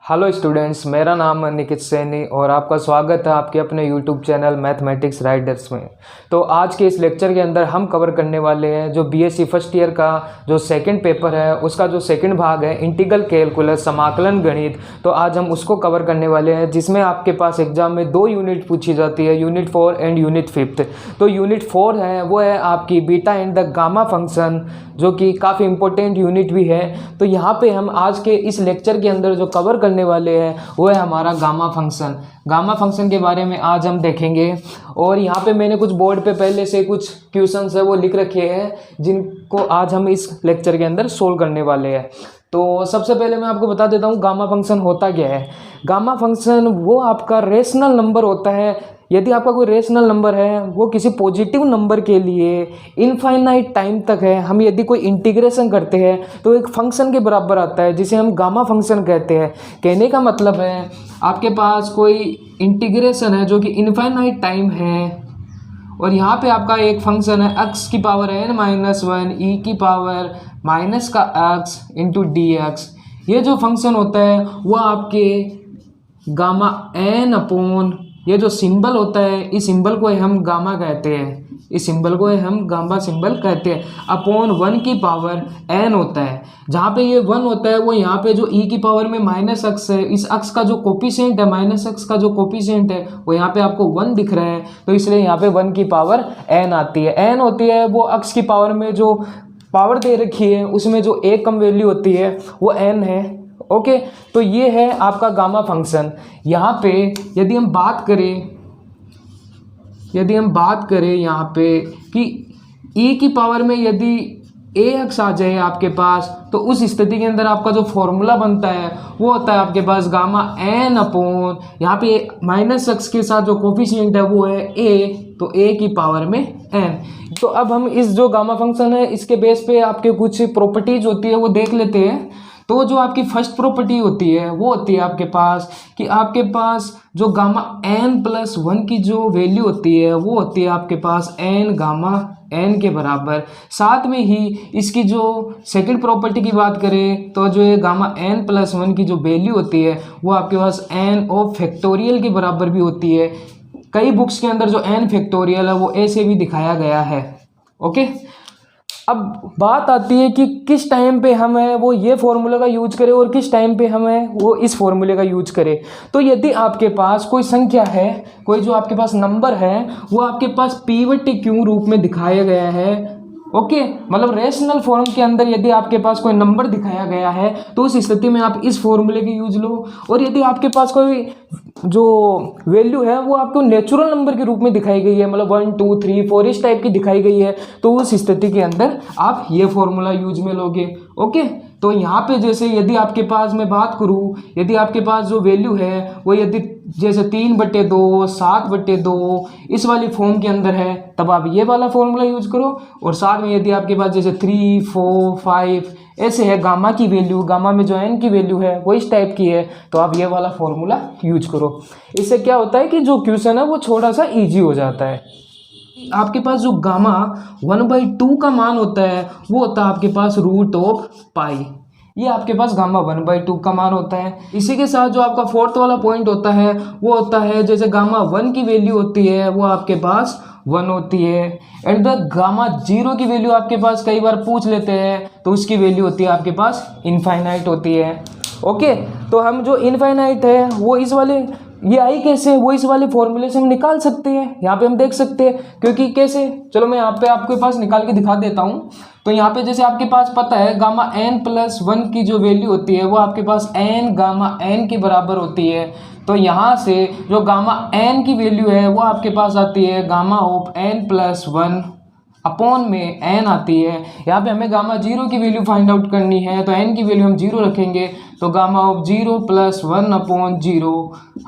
Hello students, मेरा नाम है निकित सैनी और आपका स्वागत है आपके अपने यूट्यूब चैनल मैथमेटिक्स राइडर्स में। तो आज के इस लेक्चर के अंदर हम कवर करने वाले हैं जो बीएससी फर्स्ट ईयर का जो सेकंड पेपर है उसका जो सेकंड भाग है इंटीग्रल कैलकुलस समाकलन गणित। तो आज हम उसको कवर करने वाले हैं जिसमें आपके पास एग्जाम में 2 यूनिट पूछी जाती है, यूनिट 4 एंड यूनिट 5। तो यूनिट 4 है वो है आपकी beta and the gamma function, जो कि काफ़ी इंपॉर्टेंट यूनिट भी है। तो यहाँ पे हम आज के इस लेक्चर के अंदर जो कवर करने वाले हैं वो है हमारा गामा फंक्शन। गामा फंक्शन के बारे में आज हम देखेंगे और यहाँ पे मैंने कुछ बोर्ड पे पहले से कुछ क्वेश्चंस है वो लिख रखे हैं जिनको आज हम इस लेक्चर के अंदर सोल्व करने वाले हैं। तो सबसे पहले मैं आपको बता देता हूँ गामा फंक्शन होता क्या है। गामा फंक्शन वो आपका रेशनल नंबर होता है। यदि आपका कोई रेशनल नंबर है वो किसी पॉजिटिव नंबर के लिए इनफाइनाइट टाइम तक है, हम यदि कोई इंटीग्रेशन करते हैं तो एक फंक्शन के बराबर आता है जिसे हम गामा फंक्शन कहते हैं। कहने का मतलब है आपके पास कोई इंटीग्रेशन है जो कि इनफाइनाइट टाइम है और यहाँ पे आपका एक फंक्शन है x की पावर n-1 e की पावर माइनस का x इंटू डी एक्स। ये जो फंक्शन होता है वो आपके गामा n अपॉन ये जो सिंबल होता है इस सिंबल को हम गामा कहते हैं, इस सिंबल को हम गामा सिंबल कहते हैं, अपॉन 1 की पावर n होता है। जहाँ पे ये 1 होता है वो यहाँ पे जो e की पावर में माइनस x है, इस x का जो कोफिशिएंट है माइनस x का जो कोफिशिएंट है वो यहाँ पे आपको 1 दिख रहा है, तो इसलिए यहाँ पे 1 की पावर n आती है। n होती है वो x की पावर में जो पावर दे रखी है उसमें जो एक कम वैल्यू होती है वो n है। ओके, तो ये है आपका गामा फंक्शन। यहाँ पे यदि हम बात करें यहाँ पे कि e की पावर में यदि ax आ जाए आपके पास तो उस स्थिति के अंदर आपका जो फॉर्मूला बनता है वो होता है आपके पास गामा n अपॉन यहाँ पे माइनस x के साथ जो कोफिशिएंट है वो है a, तो a की पावर में n। तो अब हम इस जो गामा फंक्शन है इसके बेस पे आपके कुछ प्रॉपर्टीज होती है वो देख लेते हैं। तो जो आपकी फर्स्ट प्रॉपर्टी होती है वो होती है आपके पास कि आपके पास जो गामा n+1 की जो वैल्यू होती है वो होती है आपके पास n गामा n के बराबर। साथ में ही इसकी जो सेकंड प्रॉपर्टी की बात करें तो जो ये गामा n+1 की जो वैल्यू होती है वो आपके पास n ऑफ फैक्टोरियल के बराबर भी होती है। कई बुक्स के अंदर जो n फैक्टोरियल है वो ऐसे भी दिखाया गया है। ओके, अब बात आती है कि किस टाइम पे हम है वो ये फॉर्मूला का यूज करें और किस टाइम पे हम है वो इस फॉर्मूले का यूज करें। तो यदि आपके पास कोई संख्या है, कोई जो आपके पास नंबर है वो आपके पास p बटे q रूप में दिखाया गया है। ओके, मतलब रेशनल फॉर्म के अंदर यदि आपके पास कोई नंबर दिखाया गया है तो उस स्थिति में आप इस फॉर्मूले की यूज लो। और यदि आपके पास कोई जो वैल्यू है वो आपको नेचुरल नंबर के रूप में दिखाई गई है, मतलब 1 2 3 4 इस टाइप की दिखाई गई है, तो उस स्थिति के अंदर आप ये फॉर्मूला यूज में लोगे। ओके, तो यहाँ पे जैसे यदि आपके पास मैं बात करूँ, यदि आपके पास जो वैल्यू है वो यदि जैसे 3/2 7/2 इस वाली फॉर्म के अंदर है तब आप ये वाला फॉर्मूला यूज करो। और साथ में यदि आपके पास जैसे 3 4 5 ऐसे है गामा की वैल्यू, गामा में जो n की वैल्यू है वो इस टाइप की है, तो आप ये वाला फॉर्मूला यूज करो। इससे क्या होता है कि जो क्वेश्चन है वो थोड़ा सा ईजी हो जाता है। आपके पास जो गामा 1/2 का मान होता है वो होता है आपके पास √π। ये आपके पास गामा 1/2 का मान होता है। इसी के साथ जो आपका फोर्थ वाला पॉइंट होता है वो होता है जैसे गामा 1 की वैल्यू होती है वो आपके पास 1 होती है, एंड द गामा 0 की वैल्यू आपके पास कई बार पूछ लेते हैं तो उसकी वैल्यू होती है आपके पास इनफाइनाइट होती है। ओके, तो हम जो इनफाइनाइट है वो इस वाले ये आई कैसे, वो इस वाले फॉर्मूले से हम निकाल सकते हैं। यहाँ पे हम देख सकते हैं क्योंकि कैसे, चलो मैं यहाँ पे आपके पास निकाल के दिखा देता हूँ। तो यहाँ पे जैसे आपके पास पता है गामा n+1 की जो वैल्यू होती है वो आपके पास n गामा n के बराबर होती है। तो यहाँ से जो गामा n की वैल्यू है वो आपके पास आती है गामा ऑफ n+1 अपॉन में n आती है। यहाँ पे हमें गामा 0 की वैल्यू फाइंड आउट करनी है तो n की वैल्यू हम 0 रखेंगे, तो गामा ऑफ 0 + 1 अपॉन 0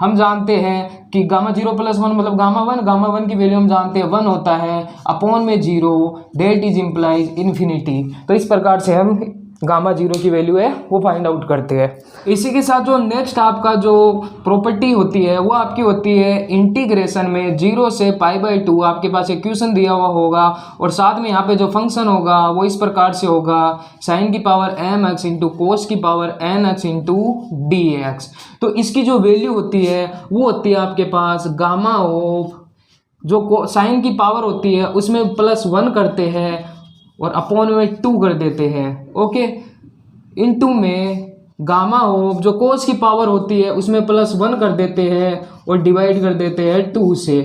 हम जानते हैं कि गामा 0 + 1 मतलब गामा 1 की वैल्यू हम जानते हैं 1 होता है, अपॉन में 0 डेट इज इम्प्लाइज इन्फिनिटी। तो इस प्रकार से हम गामा जीरो की वैल्यू है वो फाइंड आउट करते हैं। इसी के साथ जो नेक्स्ट आपका जो प्रॉपर्टी होती है वो आपकी होती है इंटीग्रेशन में 0 से π/2 आपके पास इक्वेशन दिया हुआ होगा और साथ में यहाँ पे जो फंक्शन होगा वो इस प्रकार से होगा sin की पावर mx इंटू कोस की पावर nx इंटू dx। तो इसकी जो वैल्यू होती है वो होती है आपके पास गामा ऑफ जो साइन की पावर होती है उसमें +1 करते हैं और अपॉन में 2 कर देते हैं, ओके, इनटू में गामा ऑफ जो कोस की पावर होती है उसमें +1 कर देते हैं और डिवाइड कर देते हैं 2 से,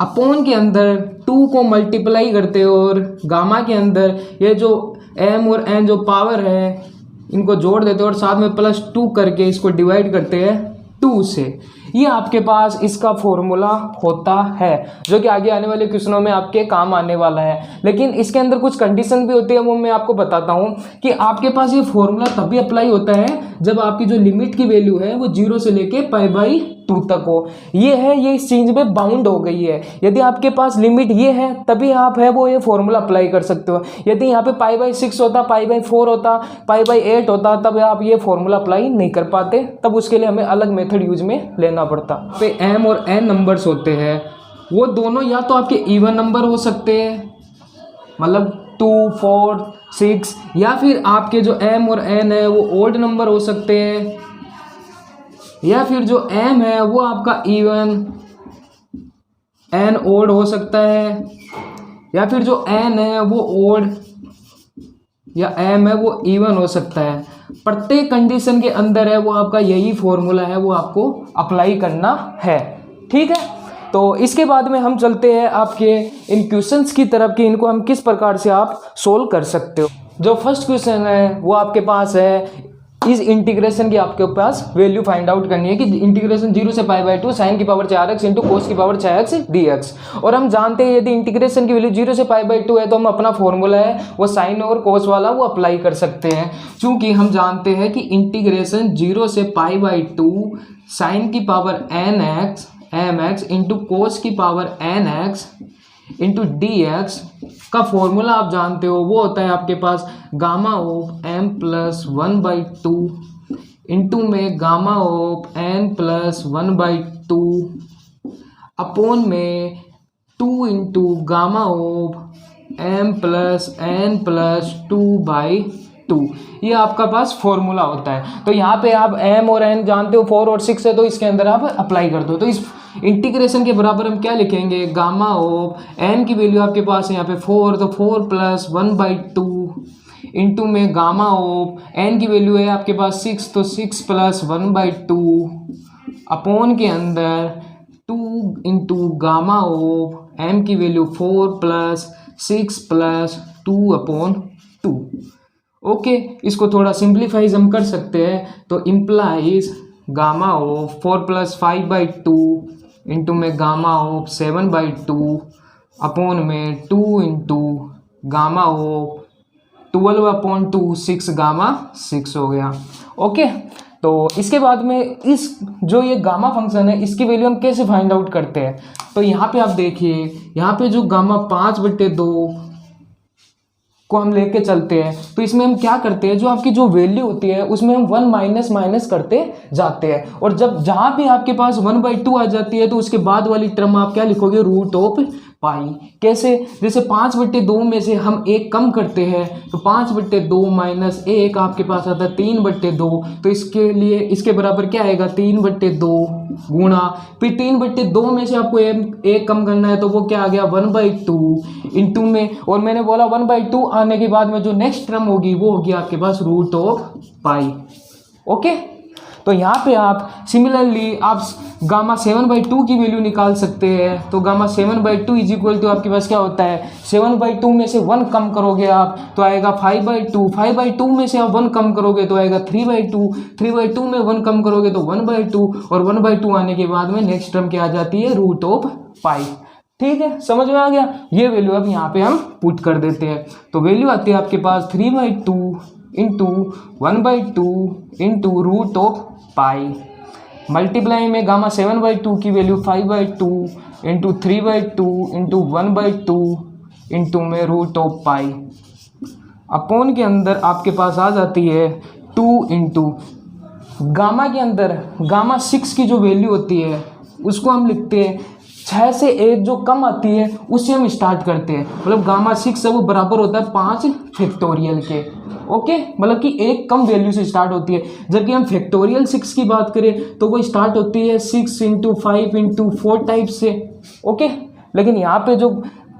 अपॉन के अंदर 2 को मल्टीप्लाई करते हैं और गामा के अंदर ये जो m और n जो पावर है इनको जोड़ देते हैं और साथ में +2 करके इसको डिवाइड करते हैं 2 से। ये आपके पास इसका फॉर्मूला होता है जो कि आगे आने वाले क्वेश्चनों में आपके काम आने वाला है। लेकिन इसके अंदर कुछ कंडीशन भी होती है वो मैं आपको बताता हूँ कि आपके पास ये फॉर्मूला तभी अप्लाई होता है जब आपकी जो लिमिट की वैल्यू है वो 0 से लेके π/2 तक हो। ये है ये इस चीज में बाउंड हो गई है। यदि आपके पास लिमिट ये है तभी आप है वो ये फॉर्मूला अप्लाई कर सकते हो। यदि यहाँ पे π/6 होता, π/4 होता, π/8 होता तब आप ये फॉर्मूला अप्लाई नहीं कर पाते, तब उसके लिए हमें अलग मेथड यूज में लेना पड़ता। पे m और n नंबर्स होते हैं वो दोनों या तो आपके इवन नंबर हो सकते हैं मतलब 2, 4, 6, या फिर आपके जो m और n है वो ओड नंबर हो सकते हैं, या फिर जो m है वो आपका इवन, n ओड हो सकता है, या फिर जो n है वो ओड या m है वो इवन हो सकता है। प्रत्येक कंडीशन के अंदर है वो आपका यही फॉर्मूला है वो आपको अप्लाई करना है, ठीक है। तो इसके बाद में हम चलते हैं आपके इन क्वेश्चंस की तरफ कि इनको हम किस प्रकार से आप सोल्व कर सकते हो। जो फर्स्ट क्वेश्चन है वो आपके पास है इस इंटीग्रेशन की आपके पास वैल्यू फाइंड आउट करनी है कि इंटीग्रेशन 0 से π/2 साइन की पावर 4x इंटू कोस की पावर 6x dx। और हम जानते हैं यदि इंटीग्रेशन की वैल्यू 0 से π/2 है तो हम अपना फॉर्मूला है वो साइन और कोस वाला वो अप्लाई कर सकते हैं, क्योंकि हम जानते हैं कि इंटीग्रेशन 0 से π/2 साइन की power nx mx into cos की पावर nx इंटू dx का फॉर्मूला आप जानते हो वो होता है आपके पास गामा ऑफ m+1/2 इंटू में गामा ऑफ n+1/2 अपॉन में 2 इंटू गामा ऑफ m+n+2/2। ये आपका पास फॉर्मूला होता है। तो यहाँ पे आप m और n जानते हो 4 और 6 है तो इसके अंदर आप अप्लाई कर दो। तो इस इंटीग्रेशन के बराबर हम क्या लिखेंगे गामा ऑफ n की वैल्यू आपके पास है यहाँ पे 4 तो 4+1/2 इंटू में गामा ऑफ n की वैल्यू है आपके पास 6 तो 6+1/2 अपॉन के अंदर 2 इंटू गामा ऑफ m की वैल्यू 4+6+2/2। ओके, इसको थोड़ा सिंप्लीफाइज हम कर सकते हैं तो इम्प्लाइज गामा ऑफ 4+5/2 इंटू में गामा ऑफ 7/2 अपॉन में 2 इंटू गामा ऑफ 12/2 6 गामा 6 हो गया। ओके, तो इसके बाद में इस जो ये गामा फंक्शन है इसकी वैल्यू हम कैसे फाइंड आउट करते हैं। तो यहाँ पे आप देखिए यहाँ पे जो गामा 5/2 को हम लेके चलते हैं तो इसमें हम क्या करते हैं जो आपकी जो वैल्यू होती है उसमें हम 1 माइनस करते जाते हैं और जब जहाँ भी आपके पास 1/2 आ जाती है तो उसके बाद वाली टर्म आप क्या लिखोगे रूट ऑफ पाई। कैसे, जैसे 5/2 में से हम 1 कम करते हैं तो 5/2 माइनस 1 आपके पास आता है 3/2। तो इसके लिए इसके बराबर क्या आएगा 3/2 गुणा फिर 3/2 में से आपको 1 कम करना है तो वो क्या आ गया 1/2 इंटू में, और मैंने बोला 1/2 आने के बाद में जो नेक्स्ट टर्म होगी वो होगी आपके पास रूट ऑफ पाई। ओके, तो यहाँ पे आप सिमिलरली आप गामा 7/2 की वैल्यू निकाल सकते हैं। तो गामा 7/2 इज इक्वल टू आपके पास क्या होता है 7/2 में से 1 कम करोगे आप तो आएगा 5/2, 5/2 में से आप 1 कम करोगे तो आएगा 3/2, 3/2 में 1 कम करोगे तो 1/2 और 1/2 आने के बाद में नेक्स्ट टर्म क्या आ जाती है रूट ऑफ पाई। ठीक है, समझ में आ गया। ये वैल्यू अब यहाँ पे हम पुट कर देते हैं तो वैल्यू आती है आपके पास 3/2 into 1/2 into root of pi multiply में गामा 7/2 की वैल्यू 5/2 इंटू 3/2 इंटू 1/2 इंटू में रूट ऑफ पाई अपॉन के अंदर आपके पास आ जाती है 2 इंटू गामा के अंदर गामा 6 की जो वैल्यू होती है उसको हम लिखते हैं 6 से 1 जो कम आती है उससे हम स्टार्ट करते हैं, मतलब गामा 6 है वो बराबर होता है 5 फैक्टोरियल के। ओके, मतलब कि एक कम वैल्यू से स्टार्ट होती है, जबकि हम फैक्टोरियल 6 की बात करें तो वो स्टार्ट होती है 6 इंटू 5 इंटू 4 टाइप से। ओके, लेकिन यहाँ पे जो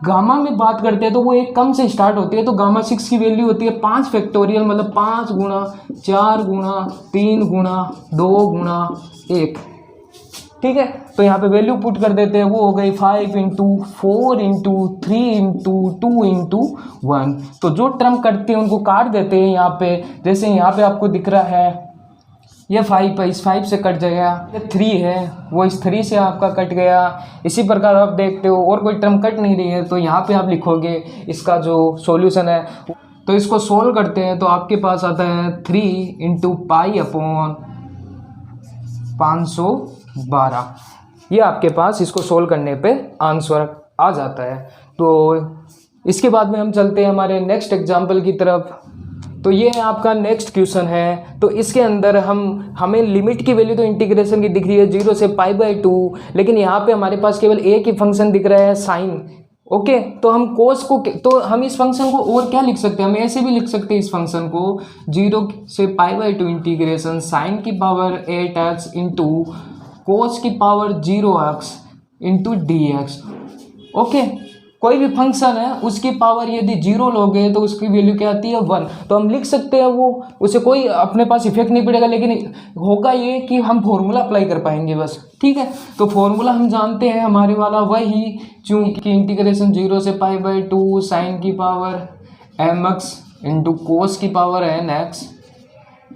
गामा में बात करते हैं तो वो एक कम से स्टार्ट होती है, तो गामा 6 की वैल्यू होती है 5 फैक्टोरियल, मतलब 5 गुणा 4 गुणा 3 गुणा 2 गुणा 1। ठीक है, तो यहाँ पे वैल्यू पुट कर देते हैं, वो हो गई 5 इंटू 4 इंटू 3 इंटू 2 इंटू 1। तो जो टर्म कटते हैं उनको काट देते हैं यहाँ पे, जैसे यहाँ पे आपको दिख रहा है ये 5 है, इस 5 से कट जाएगा, ये 3 है वो इस 3 से आपका कट गया। इसी प्रकार आप देखते हो और कोई टर्म कट नहीं रही है, तो यहाँ पे आप लिखोगे इसका जो सॉल्यूशन है, तो इसको सोल्व करते हैं तो आपके पास आता है 3 इंटू पाई अपॉन 512। ये आपके पास इसको सोल्व करने पे आंसर आ जाता है। तो इसके बाद में हम चलते हैं हमारे नेक्स्ट एग्जाम्पल की तरफ। तो ये है आपका नेक्स्ट क्वेश्चन है। तो इसके अंदर हमें लिमिट की वैल्यू तो इंटीग्रेशन की दिख रही है 0 से π/2, लेकिन यहाँ पे हमारे पास केवल एक ही फंक्शन दिख रहा है साइन। ओके, तो हम कोस को, तो हम इस फंक्शन को और क्या लिख सकते हैं, हम ऐसे भी लिख सकते हैं इस फंक्शन को 0 से π/2 इंटीग्रेशन साइन की पावर 8x इंटू कोस की power 0x into dx। Okay, कोई भी फंक्शन है उसकी पावर यदि 0 लोगे तो उसकी वैल्यू क्या आती है 1, तो हम लिख सकते हैं वो, उसे कोई अपने पास इफेक्ट नहीं पड़ेगा, लेकिन होगा ये कि हम फॉर्मूला अप्लाई कर पाएंगे बस। ठीक है, तो फॉर्मूला हम जानते हैं हमारे वाला वही, चूँकि इंटीग्रेशन 0 से π/2 साइन की पावर mx इंटू कोस की पावर nx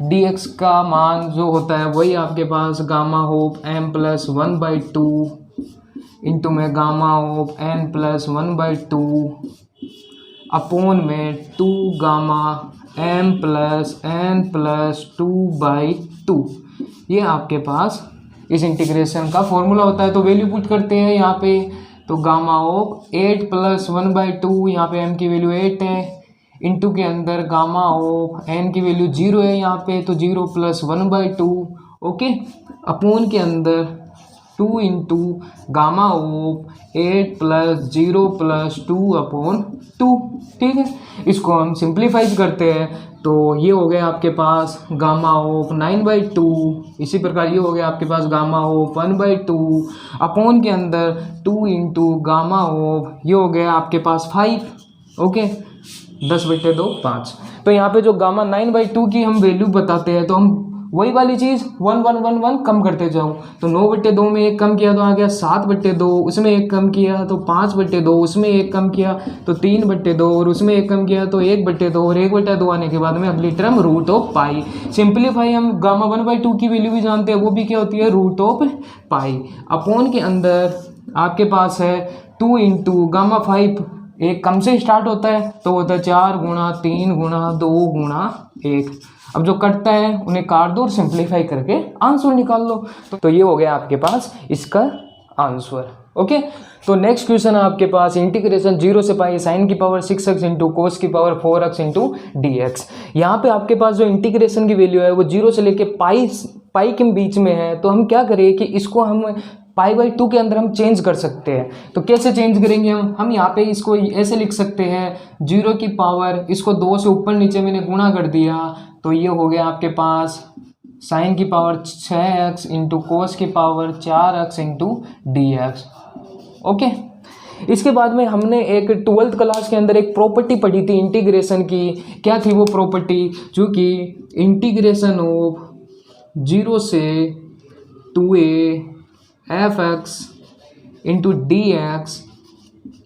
dx का मान जो होता है वही आपके पास गामा होप m+1/2 इंटू में गामा ऑफ n+1/2 अपॉन में 2 गामा m+n+2/2। ये आपके पास इस इंटीग्रेशन का फॉर्मूला होता है। तो वैल्यू पुट करते हैं यहाँ पे, तो गामा ऑफ 8+1/2, यहाँ पे m की वैल्यू 8 है, इंटू के अंदर गामा ऑफ n की वैल्यू 0 है यहाँ पे, तो 0+1/2। ओके, अपॉन के अंदर 2 इंटू गामा ऑफ 8 + 0+2/2। ठीक है, इसको हम सिंप्लीफाइज करते हैं तो ये हो गया आपके पास गामा ऑफ 9/2। इसी प्रकार ये हो गया आपके पास गामा ऑफ 1/2 अपॉन के अंदर 2 इंटू गामा ऑफ, ये हो गया आपके पास 5। ओके, 10/2 5। तो यहाँ पे जो गामा 9/2 की हम वैल्यू बताते हैं तो हम वही वाली चीज़ 1 1 1 1 कम करते जाओ, तो 9/2 में एक कम किया तो आ गया 7/2, उसमें एक कम किया तो 5/2, उसमें एक कम किया तो 3/2, और उसमें एक कम किया तो 1/2, और 1/2 आने के बाद में अगली टर्म √π। सिंप्लीफाई हम गामा 1/2 की वैल्यू भी जानते हैं, वो भी क्या होती है √π। अपॉन के अंदर आपके पास है 2 इंटू गामा 5, एक कम से स्टार्ट होता है तो होता है 4 गुणा 3 गुणा 2 गुणा 1। अब जो कटता है उन्हें काट दो और सिंप्लीफाई करके आंसर निकाल लो। तो ये हो गया आपके पास इसका आंसर। ओके, तो नेक्स्ट क्वेश्चन है आपके पास इंटीग्रेशन 0 से पाई साइन की पावर 6x इंटू कोस की पावर 4x इंटू dx। यहाँ पे आपके पास जो इंटीग्रेशन की वैल्यू है वो 0 से लेके पाई के बीच में है, तो हम क्या करें कि इसको हम π/2 के अंदर हम चेंज कर सकते हैं। तो कैसे चेंज करेंगे हम यहाँ पे इसको ऐसे लिख सकते हैं 0 की पावर, इसको 2 से ऊपर नीचे मैंने गुणा कर दिया, तो ये हो गया आपके पास साइन की पावर 6x इंटू कोस की power 4x into dx। Okay, इसके बाद में हमने एक 12th क्लास के अंदर एक प्रॉपर्टी पढ़ी थी इंटीग्रेशन की। क्या थी वो प्रॉपर्टी, जो कि इंटीग्रेशन ऑफ 0 से 2a fx इंटू dx,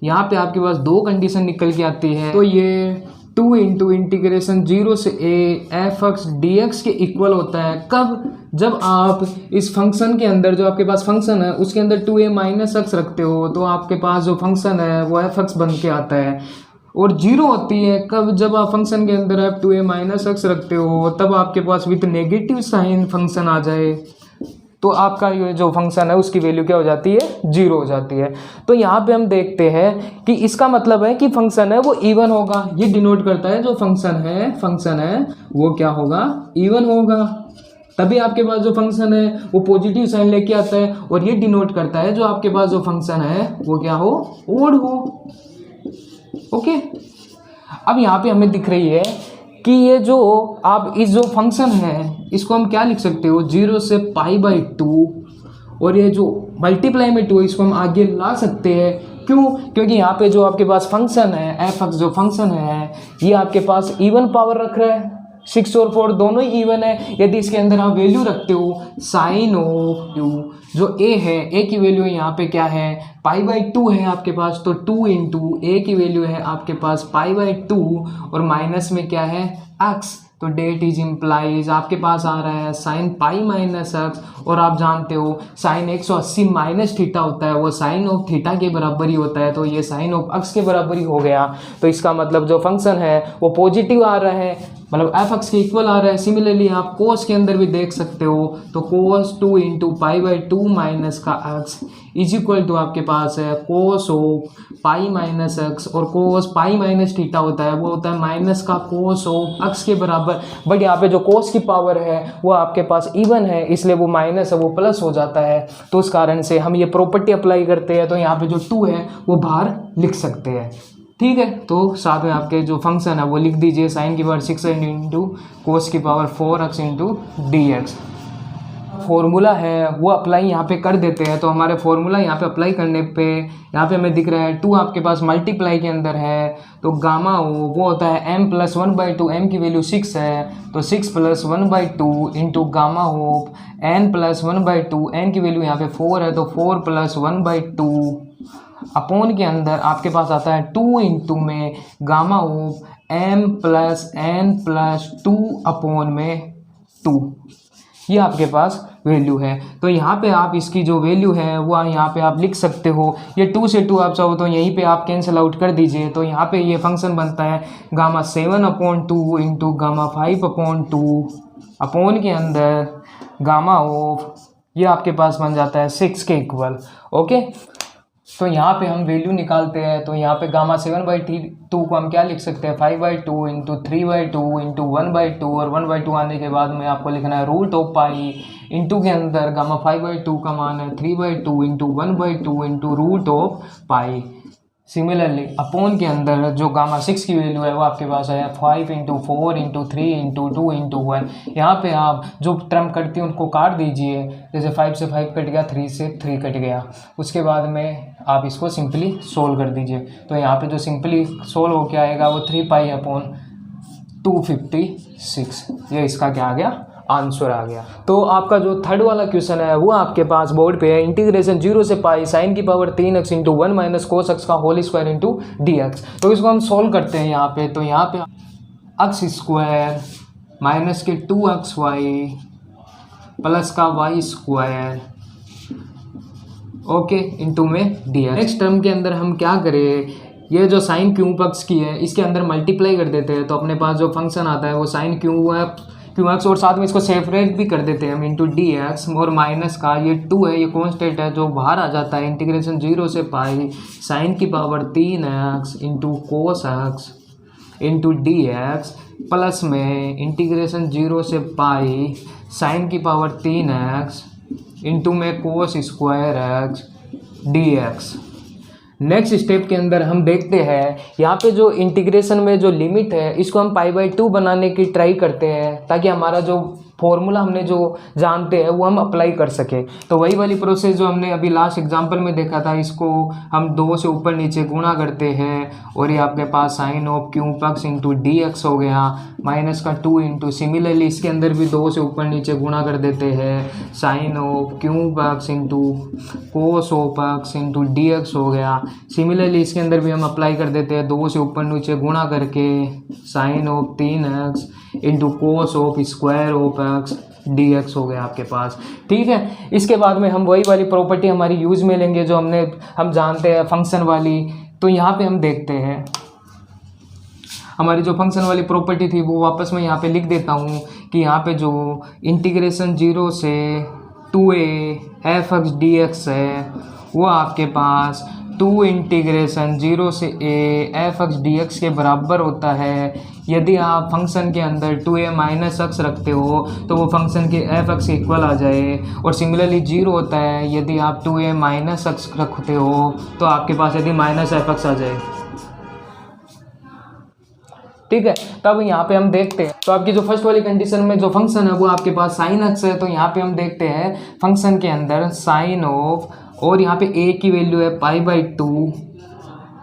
यहाँ पे आपके पास दो कंडीशन निकल के आती है। तो ये 2 इंटू इंटीग्रेशन 0 से a fx dx के इक्वल होता है कब, जब आप इस फंक्शन के अंदर जो आपके पास फंक्शन है उसके अंदर 2a माइनस x रखते हो, तो आपके पास जो फंक्शन है वो fx बन के आता है। और 0 होती है कब, जब आप फंक्शन के अंदर आप 2a माइनस x रखते हो, तब आपके पास विथ नेगेटिव साइन फंक्शन आ जाए। तो आपका ये जो फंक्शन है उसकी वैल्यू क्या हो जाती है, 0 हो जाती है। तो यहाँ पे हम देखते हैं कि इसका मतलब है कि फंक्शन है वो इवन होगा। ये डिनोट करता है जो फंक्शन है वो क्या होगा, इवन होगा। तभी आपके पास जो फंक्शन है वो पॉजिटिव साइन लेके आता है, और ये डिनोट करता है जो आपके पास जो फंक्शन है वो क्या हो, ओड हो। ओके, अब यहाँ पे हमें दिख रही है कि ये जो आप इस जो फंक्शन है इसको हम क्या लिख सकते हो, 0 से π/2, और ये जो मल्टीप्लाई में 2 इसको हम आगे ला सकते हैं। क्यों? क्योंकि यहाँ पे जो आपके पास फंक्शन है f(x) जो फंक्शन है ये आपके पास इवन पावर रख रहा है, 6 और 4 दोनों ही इवन है। यदि इसके अंदर आप वैल्यू रखते हो साइन ऑफ u, जो a है, a की वैल्यू यहाँ पे क्या है, π/2 है आपके पास, तो 2 इंटू a की वैल्यू है आपके पास π/2 और माइनस में क्या है x, तो डेट इज इम्प्लाइज आपके पास आ रहा है साइन पाई माइनस एक्स, और आप जानते हो साइन 180 माइनस थीटा होता है वो साइन ऑफ थीटा के बराबर ही होता है, तो ये साइन ऑफ एक्स के बराबर ही हो गया। तो इसका मतलब जो फंक्शन है वो पॉजिटिव आ रहा है, मतलब एफ एक्स के इक्वल आ रहा है। सिमिलरली आप कोस के अंदर भी देख सकते हो, तो कोस 2 इंटू π/2 माइनस का एक्स इज इक्वल टू आपके पास है cos of pi minus x, और कोस पाई माइनस थीटा होता है वो होता है माइनस का कोस ऑफ एक्स के बराबर। बट यहाँ पे जो कोस की पावर है वो आपके पास इवन है, इसलिए वो माइनस है वो प्लस हो जाता है। तो उस कारण से हम ये प्रॉपर्टी अप्लाई करते हैं, तो यहाँ पे जो 2 है वो बाहर लिख सकते हैं। ठीक है, तो साथ में आपके जो फंक्शन है वो लिख दीजिए, साइन की पावर 6 इंटू कोस की power 4x into dx। Formula है वो अप्लाई यहाँ पे कर देते हैं, तो हमारे फॉर्मूला यहाँ पे अप्लाई करने पे यहाँ पे हमें दिख रहा है 2 आपके पास मल्टीप्लाई के अंदर है, तो गामा वो होता है m + 1/2, m की वैल्यू 6 है, तो 6 + 1/2 into gamma of n + 1/2, n की वैल्यू यहाँ पे 4 है, तो 4 + 1/2 अपॉन के अंदर आपके पास आता है 2 इंटू में gamma of m + n + 2 upon में 2, ये आपके पास वैल्यू है। तो यहाँ पे आप इसकी जो वैल्यू है वो यहाँ पे आप लिख सकते हो। ये 2 से 2 आप चाहो तो यहीं पे आप कैंसिल आउट कर दीजिए, तो यहाँ पे ये फंक्शन बनता है गामा 7/2 इंटू गामा 5/2 अपॉन के अंदर गामा ऑफ, ये आपके पास बन जाता है 6 के इक्वल। ओके, तो यहाँ पे हम वैल्यू निकालते हैं, तो यहाँ पे गामा 7/2 को हम क्या लिख सकते हैं, 5/2 इंटू 3/2 इंटू 1/2, और 1/2 आने के बाद में आपको लिखना है रूट ऑफ पाई, इंटू के अंदर गामा 5/2 का मान है 3/2 into 1/2 into root of pi. Similarly upon के अंदर जो गामा 6 की वैल्यू है वो आपके पास है 5 इंटू 4 इंटू 3 इंटू 2 इंटू 1। यहाँ पर आप जो टर्म कटती है उनको काट दीजिए, जैसे 5 से 5 कट गया, 3 से 3 कट गया, उसके बाद में आप इसको सिंपली सोल्व कर दीजिए। तो यहाँ पे जो सिंपली सोल्व होके आएगा वो 3π/256, ये इसका क्या आ गया, आंसर आ गया। तो आपका जो थर्ड वाला क्वेश्चन है वो आपके पास बोर्ड पे है, इंटीग्रेशन 0 से पाई साइन की power 3x into 1 minus cos x का होल स्क्वायर इंटू dx। तो इसको हम सोल्व करते हैं यहाँ पे, तो यहाँ पे x स्क्वायर माइनस के 2xy प्लस का y स्क्वायर ओके इंटू में dx। नेक्स्ट टर्म के अंदर हम क्या करें, ये जो साइन क्यूब एक्स की है इसके अंदर मल्टीप्लाई कर देते हैं, तो अपने पास जो फंक्शन आता है वो साइन क्यूब एक्स, और साथ में इसको सेपरेट भी कर देते हैं हम इंटू dx, और माइनस का ये 2 है, ये कॉन्स्टेंट है जो बाहर आ जाता है, इंटीग्रेशन 0 से पाई साइन की power 3x into cos x into dx, plus में इंटीग्रेशन 0 से पाई साइन की पावर 3x इंटू में cos square x dx। Next step के अंदर हम देखते हैं यहाँ पे जो इंटीग्रेशन में जो लिमिट है इसको हम π/2 बनाने की ट्राई करते हैं, ताकि हमारा जो फॉर्मूला हमने जो जानते हैं वो हम अप्लाई कर सके। तो वही वाली प्रोसेस जो हमने अभी लास्ट एग्जांपल में देखा था, इसको हम 2 से ऊपर नीचे गुणा करते हैं, और ये आपके पास sine of cube x into dx हो गया, माइनस का 2 इंटू, सिमिलरली इसके अंदर भी 2 से ऊपर नीचे गुणा कर देते हैं, sine of cube x into cos of x into dx हो गया। सिमिलरली इसके अंदर भी हम अप्लाई कर देते हैं, 2 से ऊपर नीचे गुणा करके sine of 3x into cos of square of x dx हो गया आपके पास। ठीक है, इसके बाद में हम वही वाली प्रॉपर्टी हमारी यूज़ में लेंगे जो हम जानते हैं फंक्शन वाली। तो यहाँ पे हम देखते हैं हमारी जो फंक्शन वाली प्रॉपर्टी थी वो वापस मैं यहाँ पे लिख देता हूँ कि यहाँ पे जो इंटीग्रेशन 0 से 2a f(x) है वो आपके पास 2 इंटीग्रेशन 0 से a f(x) के बराबर होता है। यदि आप फंक्शन के अंदर 2a माइनस x रखते हो तो वो फंक्शन के f(x) के इक्वल आ जाए, और सिमिलरली 0 होता है यदि आप 2a माइनस x रखते हो तो आपके पास यदि माइनस f(x) आ जाए। ठीक है, तब यहाँ पे हम देखते हैं तो आपकी जो फर्स्ट वाली कंडीशन में जो फंक्शन है वो आपके पास साइन x है, तो यहाँ पे हम देखते हैं फंक्शन के अंदर साइन ऑफ, और यहाँ पे a की वैल्यू है π/2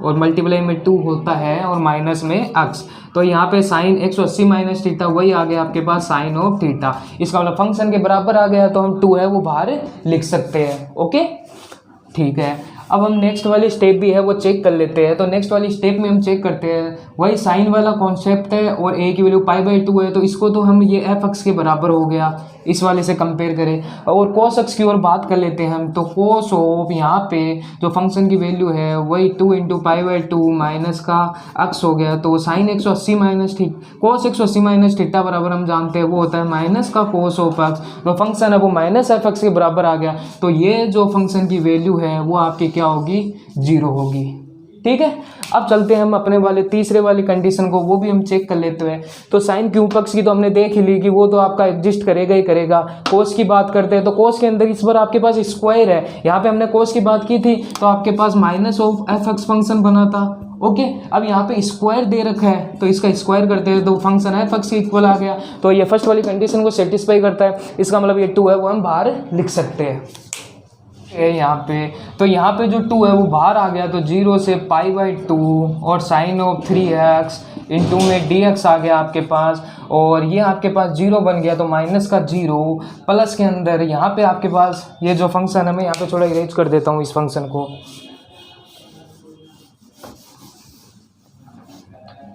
और मल्टीप्लाई में 2 होता है और माइनस में x, तो यहाँ पे साइन 180 माइनस थीटा वही आ गया आपके पास साइन ऑफ थीटा। इसका मतलब फंक्शन के बराबर आ गया, तो हम 2 है वो बाहर लिख सकते हैं। ओके, ठीक है। अब हम नेक्स्ट वाली स्टेप भी है वो चेक कर लेते हैं। तो नेक्स्ट वाली स्टेप में हम चेक करते हैं, वही साइन वाला कॉन्सेप्ट है और a की वैल्यू π/2 है, तो इसको तो हम ये f(x) के बराबर हो गया इस वाले से कंपेयर करें। और cos x की ओर बात कर लेते हैं हम, तो cos ऑफ यहाँ पे जो फंक्शन की वैल्यू है वही 2 × π/2 माइनस का x हो गया, तो sine 180 minus cos 180 minus theta बराबर हम जानते हैं वो होता है माइनस का cos ऑफ x, तो फंक्शन है वो माइनस f(x) के बराबर आ गया, तो ये जो फंक्शन की वैल्यू है वो आपकी क्या होगी, 0 होगी। ठीक है, अब चलते हैं हम अपने वाले तीसरे वाली कंडीशन को, वो भी हम चेक कर लेते हैं। तो साइन क्यूब एक्स की तो हमने देख ही ली कि वो तो आपका एग्जिस्ट करेगा ही करेगा। कोस की बात करते हैं तो कोस के अंदर इस बार आपके पास स्क्वायर है, यहाँ पे हमने कोस की बात की थी तो आपके पास माइनस ऑफ f(x) फंक्शन बना था। ओके, अब यहाँ पे स्क्वायर दे रखा है तो इसका स्क्वायर करते हैं तो फंक्शन f(x) के इक्वल आ गया, तो ये फर्स्ट वाली कंडीशन को सेटिस्फाई करता है। इसका मतलब ये 2 है वो हम बाहर लिख सकते हैं यहाँ पे। तो यहाँ पे जो 2 है वो बाहर आ गया, तो 0 से π/2 और साइन ऑफ 3x इंटू में dx आ गया आपके पास, और ये आपके पास 0 बन गया तो माइनस का 0 प्लस के अंदर यहाँ पे आपके पास ये जो फंक्शन है, मैं यहाँ पे थोड़ा इरेज कर देता हूँ इस फंक्शन को।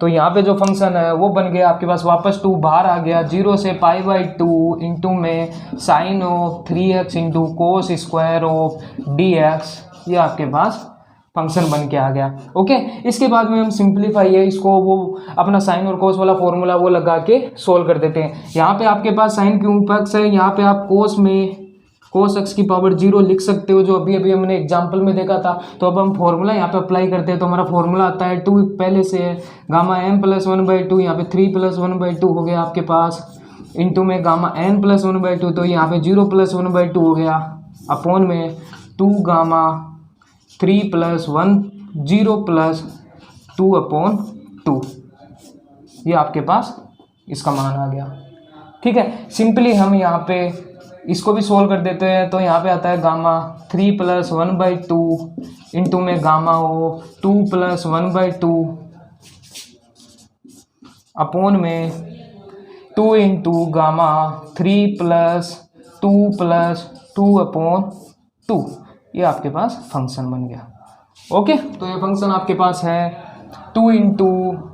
तो यहाँ पे जो फंक्शन है वो बन गया आपके पास वापस 2 बाहर आ गया, 0 से π/2 इंटू में sine of 3x into cos square of dx, ये आपके पास फंक्शन बन के आ गया। ओके, इसके बाद में हम सिंप्लीफाई है इसको, वो अपना साइन और कोस वाला फॉर्मूला वो लगा के सोल्व कर देते हैं। यहाँ पे आपके पास साइन क्यूब एक्स है, यहाँ पे आप कोस में cos x की पावर 0 लिख सकते हो, जो अभी अभी हमने एग्जांपल में देखा था। तो अब हम फॉर्मूला यहाँ पे अप्लाई करते हैं, तो हमारा फॉर्मूला आता है 2 पहले से है गामा m प्लस 1/2, यहाँ पे 3 प्लस 1/2 हो गया आपके पास, इंटू में गामा n प्लस 1/2, तो यहाँ पे 0 प्लस 1/2 हो गया, अपॉन में 2 गामा 3 प्लस 1 0 प्लस 2/2, ये आपके पास इसका मान आ गया। ठीक है, सिंपली हम यहाँ पे इसको भी सोल्व कर देते हैं। तो यहाँ पे आता है गामा 3 प्लस 1/2 इंटू में गामा हो 2 प्लस 1/2 अपॉन में 2 इंटू गामा 3 प्लस 2/2, ये आपके पास फंक्शन बन गया। ओके, तो ये फंक्शन आपके पास है 2 इंटू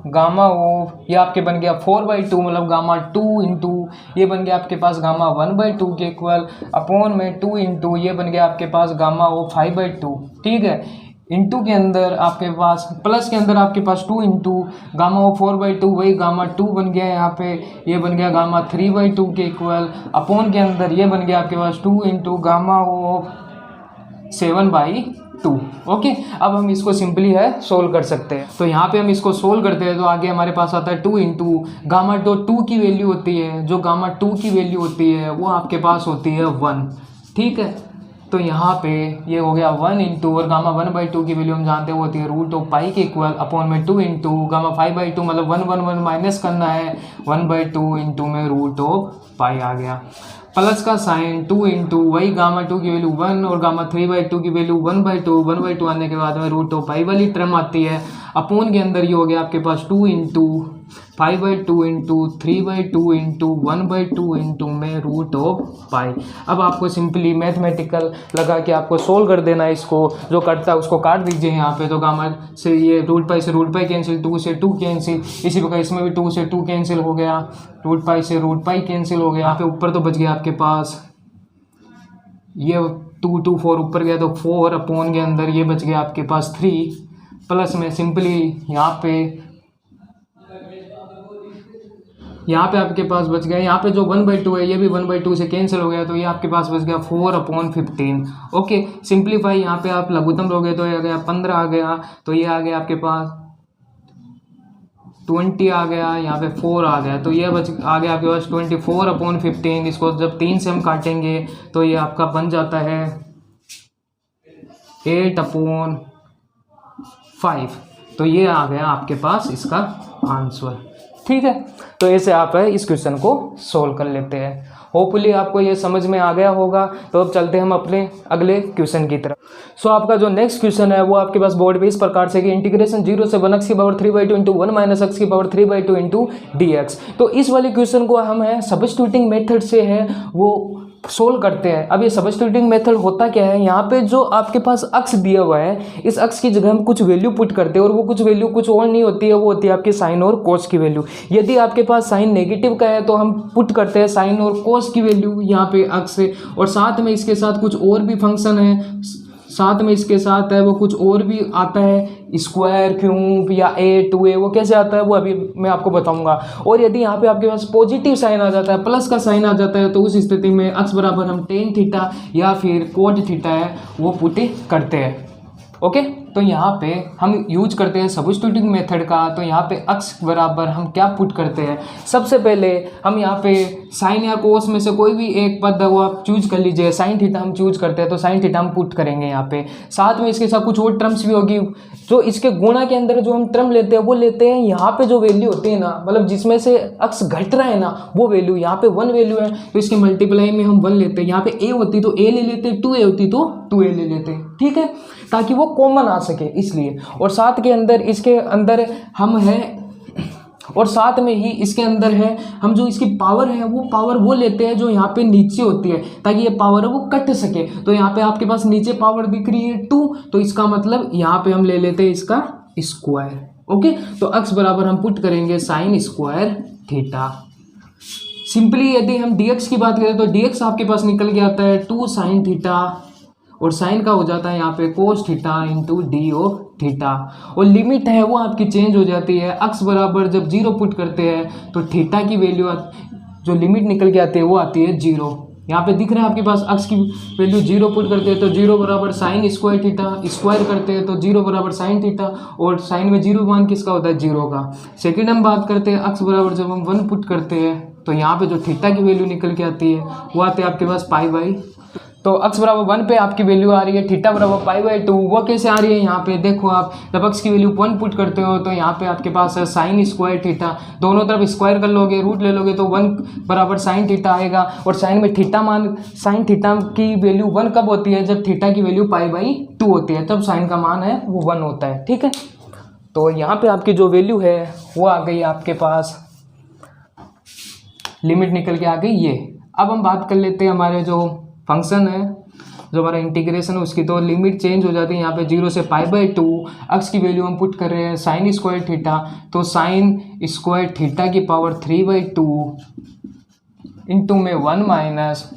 गामा ऑफ, ये आपके बन गया 4/2, मतलब गामा 2 इंटू ये बन गया आपके पास गामा 1/2 के इक्वल, अपॉन में 2 इंटू ये बन गया आपके पास गामा ऑफ 5/2। ठीक है, इंटू के अंदर आपके पास प्लस के अंदर आपके पास 2 इंटू गामा ऑफ 4/2, वही गामा 2 बन गया यहाँ पे, ये बन गया गामा 3/2 के इक्वल, अपॉन के अंदर ये बन गया आपके पास 2 इंटू गामा ऑफ 7/2। ओके, अब हम इसको सिंपली है सोल्व कर सकते हैं। तो यहाँ पे हम इसको सोल्व करते हैं तो आगे हमारे पास आता है 2 इंटू गामा 2 की वैल्यू होती है, जो गामा 2 की वैल्यू होती है वो आपके पास होती है 1। ठीक है, तो यहाँ पे ये हो गया 1 इंटू, और गामा 1/2 की वैल्यू हम जानते हैं वो होती है √π के इक्वल, अपॉन में 2 इंटू गामा 5/2, मतलब 1 माइनस करना है 1/2 इंटू में √π आ गया, प्लस का साइन 2 इंटू वही गामा 2 की वैल्यू 1 और गामा 3/2 की वैल्यू 1/2 आने के बाद में √π वाली टर्म आती है, अपॉन के अंदर ये हो गया आपके पास 2 इंटू 5/2 इंटू 3/2 इंटू 1/2 इंटू में √π। अब आपको सिंपली मैथमेटिकल लगा के आपको सोल्व कर देना है, इसको जो कटता है उसको काट दीजिए यहाँ पे। तो गामा से ये √π से √π कैंसिल, 2 से 2 कैंसिल, इसी प्रकार इसमें भी 2 से 2 कैंसिल हो गया, √π से √π कैंसिल हो गया। यहाँ पे ऊपर तो बच गया आपके पास ये 2 4 ऊपर गया तो 4, अपॉन के अंदर ये बच गया आपके पास 3, प्लस में सिंपली यहाँ पे यहाँ पे आपके पास बच गया, यहाँ पे जो 1/2 है ये भी 1/2 से कैंसिल हो गया, तो ये आपके पास बच गया 4/15। ओके, सिंप्लीफाई यहाँ पे आप लघुत्तम लोगे तो ये आ गया 15 आ गया, तो ये आ गया आपके पास 20 आ गया, यहाँ पे 4 आ गया, तो ये बच आ गया आपके पास 24/15। इसको जब 3 से हम काटेंगे तो ये आपका बन जाता है 8/5। तो ये आ गया आपके पास इसका आंसर। ठीक है, तो ऐसे आप इस क्वेश्चन को सोल्व कर लेते हैं। होपफुली आपको ये समझ में आ गया होगा। तो अब चलते हैं हम अपने अगले क्वेश्चन की तरफ। सो आपका जो नेक्स्ट क्वेश्चन है वो आपके पास बोर्ड पे इस प्रकार से कि इंटीग्रेशन 0 से 1 x की पावर 3/2 इंटू 1 माइनस x की पावर 3/2 इंटू dx। तो इस वाले क्वेश्चन को हम है सबस्टिट्यूटिंग मेथड से है वो सोल्व करते हैं। अब ये सबस्टिट्यूटिंग मेथड होता क्या है, यहाँ पे जो आपके पास अक्स दिया हुआ है इस अक्स की जगह हम कुछ वैल्यू पुट करते हैं, और वो कुछ वैल्यू कुछ और नहीं होती है, वो होती है आपकी साइन और कोस की वैल्यू। यदि आपके पास साइन नेगेटिव का है तो हम पुट करते हैं साइन और कोस की वैल्यू यहाँ पे अक्स से, और साथ में इसके साथ कुछ और भी फंक्शन है, साथ में इसके साथ है वो कुछ और भी आता है, स्क्वायर, क्यूब या a 2a, वो कैसे आता है वो अभी मैं आपको बताऊंगा। और यदि यहाँ पे आपके पास पॉजिटिव साइन आ जाता है, प्लस का साइन आ जाता है, तो उस स्थिति में अक्स बराबर हम टेन थीटा या फिर कोट थीटा है वो पुट करते हैं। ओके, तो यहाँ पे हम यूज करते हैं सबस्टिट्यूटिंग मेथड का। तो यहाँ पे अक्स बराबर हम क्या पुट करते हैं, सबसे पहले हम यहाँ पे साइन या कोस में से कोई भी एक पद है वो आप चूज कर लीजिए। साइन थीटा हम चूज करते हैं तो साइन थीटा हम पुट करेंगे यहाँ पे। साथ में इसके साथ कुछ और टर्म्स भी होगी, जो इसके गुणा के अंदर जो हम टर्म लेते हैं वो लेते हैं यहाँ पे जो वैल्यू होती है ना, मतलब जिसमें से अक्स घट रहा है ना वो वैल्यू, यहाँ पे 1 वैल्यू है तो इसके मल्टीप्लाई में हम 1 लेते हैं। यहाँ पे a होती तो a ले लेते, 2a होती तो 2a ले लेते, ठीक है, ताकि वो कॉमन आ सके इसलिए। और साथ के अंदर इसके अंदर हम है, और साथ में ही इसके अंदर है हम जो इसकी पावर है वो पावर वो लेते हैं जो यहाँ पे नीचे होती है, ताकि ये पावर है वो कट सके। तो यहाँ पे आपके पास नीचे पावर दिख रही है 2, तो इसका मतलब यहाँ पे हम ले लेते हैं इसका स्क्वायर। ओके, तो अक्स बराबर हम पुट करेंगे साइन स्क्वायर थीटा। सिंपली यदि हम dx की बात करें तो dx आपके पास निकल के आता है 2 साइन थीटा, और साइन का हो जाता है यहाँ पे cos theta into D of theta. और लिमिट है वो आपकी चेंज हो जाती है। अक्स बराबर जब 0 पुट करते हैं तो थीटा की वैल्यू जो लिमिट निकल के आती है वो आती है 0। यहाँ पे दिख रहा है आपके पास अक्स की वैल्यू 0 पुट करते हैं तो 0 बराबर साइन स्क्वायर थीटा, स्क्वायर करते हैं तो 0 बराबर साइन थीटा, और साइन में 0 मान किसका होता है 0 का। सेकेंड हम बात करते हैं अक्स बराबर जब हम 1 पुट करते हैं तो यहाँ पे जो थीटा की वैल्यू निकल के आती है वो आती है आपके पास π/, तो अक्स बराबर 1 पे आपकी वैल्यू आ रही है, थीटा बराबर π/2। वो कैसे आ रही है, यहाँ पे देखो आप जब अक्स की वैल्यू 1 पुट करते हो तो यहाँ पे आपके पास है साइन स्क्वायर थीटा, दोनों तरफ स्क्वायर कर लोगे, रूट ले लोगे तो 1 बराबर साइन थीटा आएगा। और साइन में थीटा मान, साइन थीटा की वैल्यू 1 कब होती है, जब थीटा की वैल्यू π/2 होती है, तब साइन का मान है वो 1 होता है, ठीक है। तो यहाँ पे आपकी जो वैल्यू है वो आ गई आपके पास, लिमिट निकल के आ गई ये। अब हम बात कर लेते हैं हमारे जो फंक्शन है, जो हमारा इंटीग्रेशन है उसकी, तो लिमिट चेंज हो जाती है यहाँ पे 0 से π/2। अक्स की वैल्यू हम पुट कर रहे हैं साइन स्क्वायर थीटा, तो साइन स्क्वायर थीटा की पावर 3/2 इंटू में 1 माइनस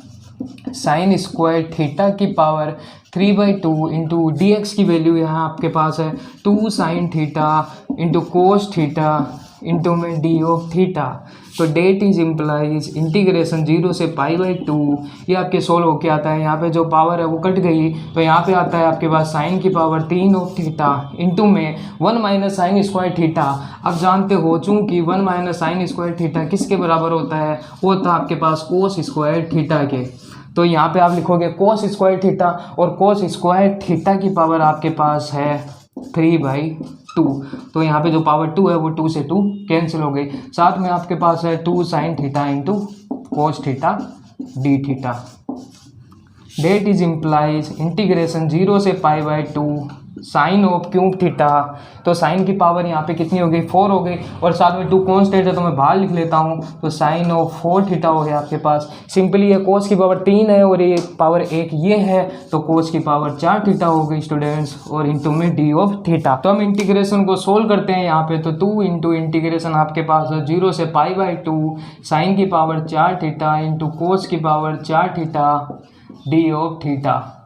साइन स्क्वायर थीटा की पावर 3/2 इंटू dx की वैल्यू यहाँ आपके पास है 2 sine theta into cos theta into में डी ऑफ थीटा। तो डेट इज इम्प्लाइज इंटीग्रेशन 0 से π/2, ये आपके सोल्व होके आता है। यहाँ पे जो पावर है वो कट गई तो यहाँ पे आता है आपके पास साइन की पावर 3 ऑफ थीटा इंटू में 1 माइनस साइन स्क्वायर थीटा। अब जानते हो चूँकि 1 माइनस साइन स्क्वायर थीटा किसके बराबर होता है, वो होता है आपके पास कोस स्क्वायर थीटा के। तो यहाँ पे आप लिखोगे कोस स्क्वायर थीटा, और कोस स्क्वायर थीटा की पावर आपके पास है 3/2। तो यहाँ पे जो पावर 2 है वो 2 से 2 कैंसिल हो गई। साथ में आपके पास है 2 sine theta into cos theta d theta. That is implies integration 0 से π/2 साइन ऑफ क्यूब थीटा। तो साइन की पावर यहाँ पे कितनी हो गई 4 हो गई, और साथ में 2 कॉन्स्टेंट है तो मैं बाहर लिख लेता हूँ, तो साइन ऑफ 4 थीटा हो गया आपके पास। सिंपली ये कोस की पावर 3 है और ये पावर 1 ये है, तो कोस की पावर 4 थीटा हो गई स्टूडेंट्स, और इंटू में डी ऑफ थीटा। तो हम इंटीग्रेशन को सोल्व करते हैं यहाँ पे, तो 2 इंटू इंटीग्रेशन आपके पास है 0 से π/2 साइन की पावर 4 थीटा इंटू कोस की power 4 theta D of theta.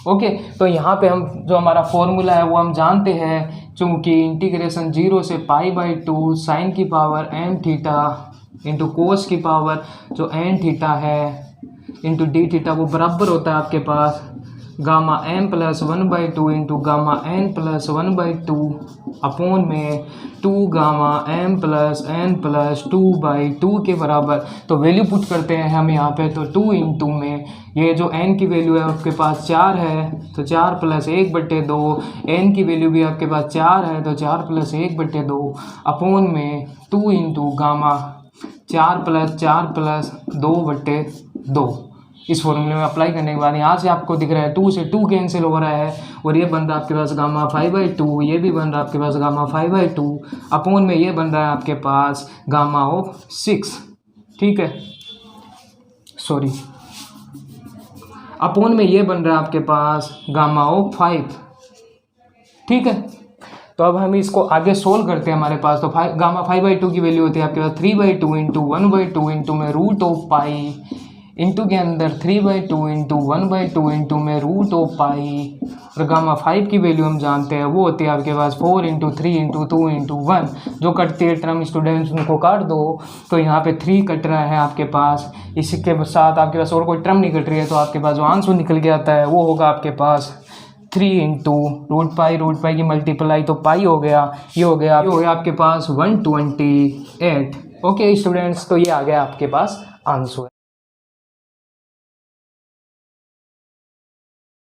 Okay, तो यहाँ पे हम जो हमारा फॉर्मूला है वो हम जानते हैं, चूँकि इंटीग्रेशन 0 से π/2 साइन की power m theta into cos की पावर जो एन थीटा है इंटू डी थीटा, वो बराबर होता है आपके पास gamma m plus 1/2 into gamma n plus 1/2 upon में 2 gamma m plus n plus 2/2 के बराबर। तो वैल्यू पुट करते हैं हम यहाँ पे, तो 2 इंटू में ये जो n की वैल्यू है आपके पास 4 है, तो 4 प्लस 1/2, n की वैल्यू भी आपके पास 4 है, तो 4 प्लस 1/2 अपॉन में 2 इंटू गामा 4 प्लस 2/2। इस फॉर्मूले में अप्लाई करने के बाद यहाँ से आपको दिख रहा है 2 से 2 कैंसिल हो रहा है और ये बन रहा है आपके पास गामा 5/2, ये भी बन रहा है आपके पास गामा 5/2 अपॉन में ये बन रहा है आपके पास गामा ऑफ 6, ठीक है, सॉरी अपॉन में ये बन रहा है आपके पास गामा ऑफ 5, ठीक है। तो अब हम इसको आगे सोल्व करते हैं। हमारे पास तो गामा 5/2 की वैल्यू होती है आपके पास 3/2 इंटू 1/2 इंटू में रूट ऑफ पाई इंटू के अंदर 3/2 इंटू 1/2 इंटू में रूट ऑफ पाई, और गामा 5 की वैल्यू हम जानते हैं वो होती है आपके पास 4 इंटू 3 इंटू 2 इंटू 1। जो कटती है टर्म स्टूडेंट्स उनको काट दो, तो यहाँ पे 3 कट रहा है आपके पास, इसके साथ आपके पास और कोई टर्म नहीं कट रही है, तो आपके पास जो आंसर निकल के आता है वो होगा आपके पास 3 इंटू रूट पाई की मल्टीप्लाई तो पाई हो गया, ये हो गया आपके पास 128। ओके स्टूडेंट्स, तो ये आ गया आपके पास आंसर।